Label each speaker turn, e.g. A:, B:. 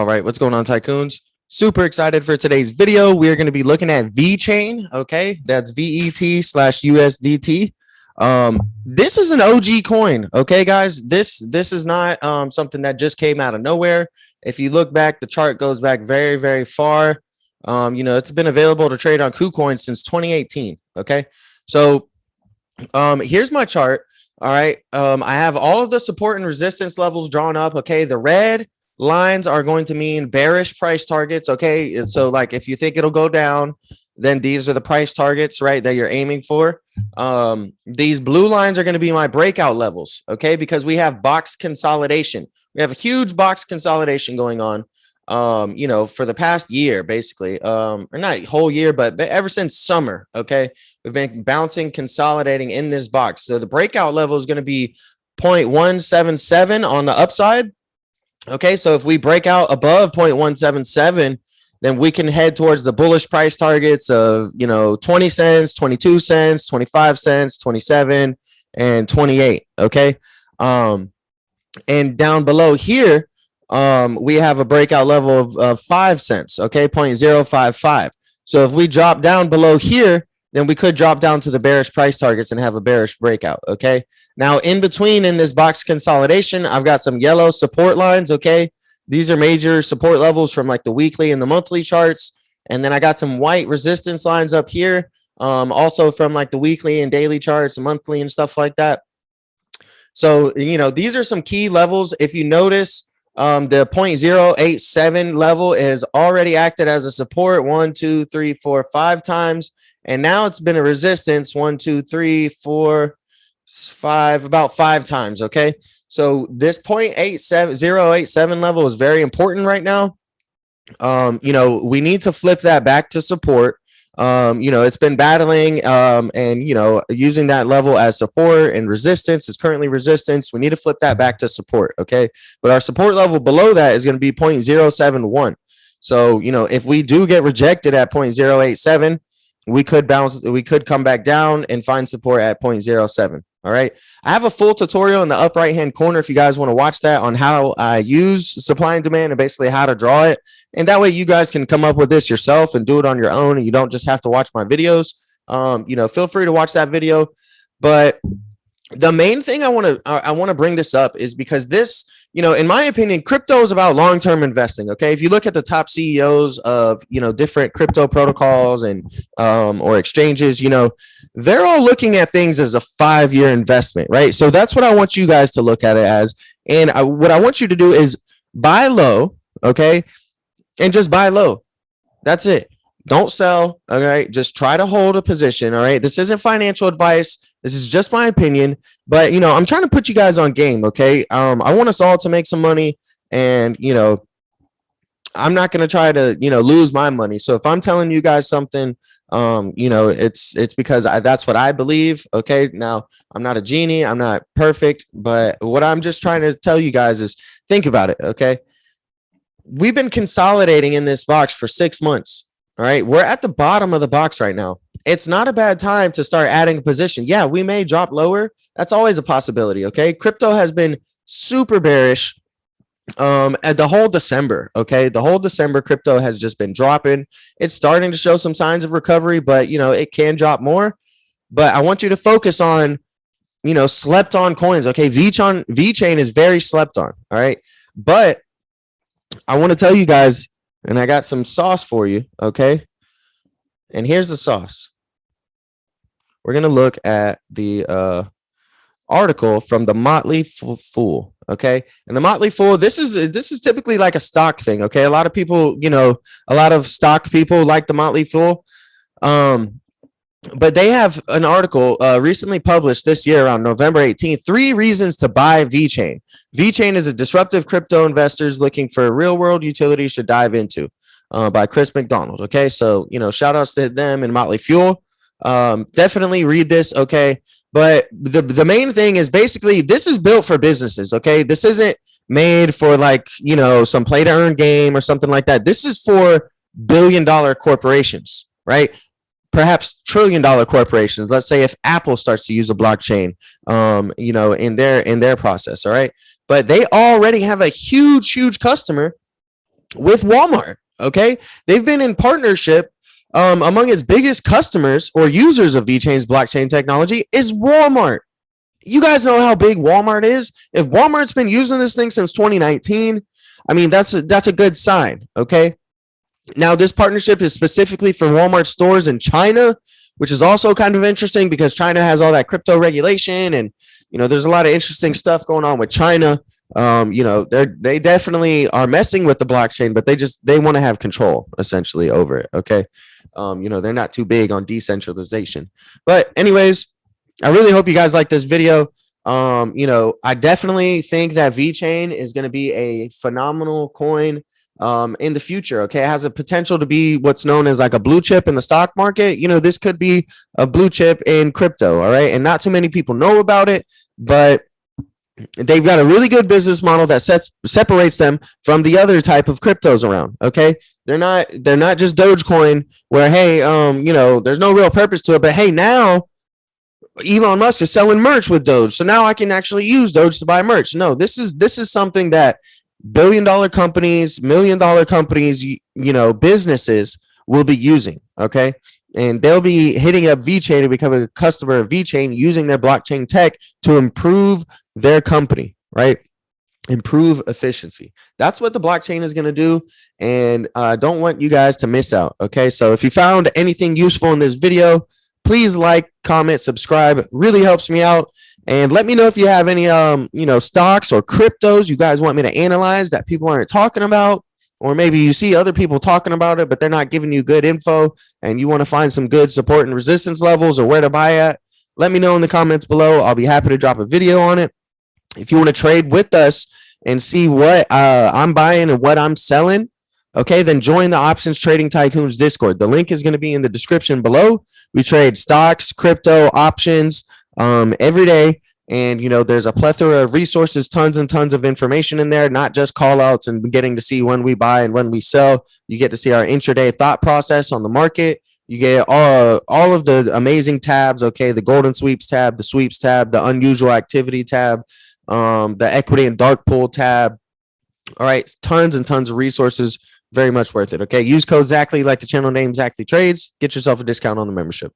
A: All right, what's going on, tycoons? Super excited for today's video. We are going to be looking at VEChain. Okay, that's VET/USDT. This is an OG coin. Okay, guys, this is not something that just came out of nowhere. If you look back, the chart goes back very, very far. It's been available to trade on KuCoin since 2018. Okay, so here's my chart. All right, I have all of the support and resistance levels drawn up. Okay, the red lines are going to mean bearish price targets. Okay, so like if you think it'll go down, then these are the price targets, right, that you're aiming for. These blue lines are going to be my breakout levels. Okay, because we have box consolidation. We have a huge box consolidation going on. For the past year, basically, or not whole year, but ever since summer. Okay, we've been bouncing, consolidating in this box. So the breakout level is going to be 0.177 on the upside. Okay, so if we break out above 0.177, then we can head towards the bullish price targets of 20 cents, 22 cents, 25 cents, 27, and 28. Okay, and down below here, we have a breakout level of 5 cents. Okay, 0.055. So if we drop down below here, then we could drop down to the bearish price targets and have a bearish breakout. Okay, now in between in this box consolidation, I've got some yellow support lines. Okay, these are major support levels from like the weekly and the monthly charts, and then I got some white resistance lines up here, also from like the weekly and daily charts, monthly and stuff like that. So these are some key levels. If you notice, the 0.087 level is already acted as a support 1, 2, 3, 4, 5 times. And now it's been a resistance 1, 2, 3, 4, 5, about 5 times. Okay, so this 0.087 level is very important right now. We need to flip that back to support. It's been battling and using that level as support and resistance. Is currently resistance. We need to flip that back to support. Okay, but our support level below that is going to be 0.071. So if we do get rejected at 0.087, we could bounce, we could come back down and find support at 0.07. All right, I have a full tutorial in the up right hand corner if you guys want to watch that, on how I use supply and demand and basically how to draw it. And that way you guys can come up with this yourself and do it on your own, and you don't just have to watch my videos. Feel free to watch that video. But the main thing I want to bring this up is because this, in my opinion, crypto is about long-term investing. Okay, if you look at the top CEOs of different crypto protocols and or exchanges, they're all looking at things as a 5-year investment, right? So that's what I want you guys to look at it as. And what I want you to do is buy low, okay, and just buy low. That's it. Don't sell. All right, just try to hold a position. All right, this isn't financial advice. This is just my opinion, but I'm trying to put you guys on game. Okay, I want us all to make some money, and I'm not going to try to lose my money. So if I'm telling you guys something, it's because that's what I believe. Okay, now I'm not a genie, I'm not perfect, but what I'm just trying to tell you guys is think about it. Okay, we've been consolidating in this box for 6 months. All right, we're at the bottom of the box right now. It's not a bad time to start adding a position. Yeah, we may drop lower. That's always a possibility. Okay, crypto has been super bearish at the whole December. Okay, the whole December crypto has just been dropping. It's starting to show some signs of recovery, but it can drop more. But I want you to focus on slept on coins. Okay, VEChain is very slept on. All right, but I want to tell you guys, and I got some sauce for you. Okay, and here's the sauce. We're going to look at the article from the Motley Fool. Okay, and the Motley Fool, this is typically like a stock thing. Okay, a lot of people, a lot of stock people like the Motley Fool. But they have an article recently published this year around November 18th, 3 reasons to buy VEChain. VEChain is a disruptive crypto investors looking for real world utility should dive into, by Chris McDonald. Okay, so shout outs to them and Motley Fool. Definitely read this. Okay, but the main thing is basically this is built for businesses. Okay, this isn't made for like some play to earn game or something like that. This is for billion-dollar corporations, right? Perhaps trillion-dollar corporations. Let's say if Apple starts to use a blockchain, in their process. All right, but they already have a huge customer with Walmart. Okay, they've been in partnership. Among its biggest customers or users of VEChain's blockchain technology is Walmart. You guys know how big Walmart is. If Walmart's been using this thing since 2019, I mean, that's a good sign. Okay. Now, this partnership is specifically for Walmart stores in China, which is also kind of interesting because China has all that crypto regulation, and there's a lot of interesting stuff going on with China. They definitely are messing with the blockchain, but they want to have control essentially over it. Okay. They're not too big on decentralization. But anyways, I really hope you guys like this video. I definitely think that VEChain is going to be a phenomenal coin in the future. Okay, it has a potential to be what's known as like a blue chip in the stock market. This could be a blue chip in crypto. All right, and not too many people know about it, but they've got a really good business model that separates them from the other type of cryptos around. Okay, they're not just Dogecoin where, hey, there's no real purpose to it, but hey, now Elon Musk is selling merch with Doge, so now I can actually use Doge to buy merch. No, this is something that billion-dollar companies, million-dollar companies, businesses will be using. Okay, and they'll be hitting up VEChain to become a customer of VEChain using their blockchain tech to improve their company, right? Improve efficiency. That's what the blockchain is going to do, and I don't want you guys to miss out. Okay, so if you found anything useful in this video, please like, comment, subscribe. It really helps me out. And let me know if you have any stocks or cryptos you guys want me to analyze that people aren't talking about, or maybe you see other people talking about it but they're not giving you good info and you want to find some good support and resistance levels or where to buy at. Let me know in the comments below. I'll be happy to drop a video on it. If you want to trade with us and see what I'm buying and what I'm selling, okay, then join the Options Trading Tycoons Discord. The link is going to be in the description below. We trade stocks, crypto, options every day. And, there's a plethora of resources, tons and tons of information in there, not just call outs and getting to see when we buy and when we sell. You get to see our intraday thought process on the market. You get all of the amazing tabs. Okay, the golden sweeps tab, the sweeps tab, the unusual activity tab, the equity and dark pool tab. All right, tons and tons of resources. Very much worth it. Okay, use code Zachly, like the channel name ZachlyTrades. Get yourself a discount on the membership.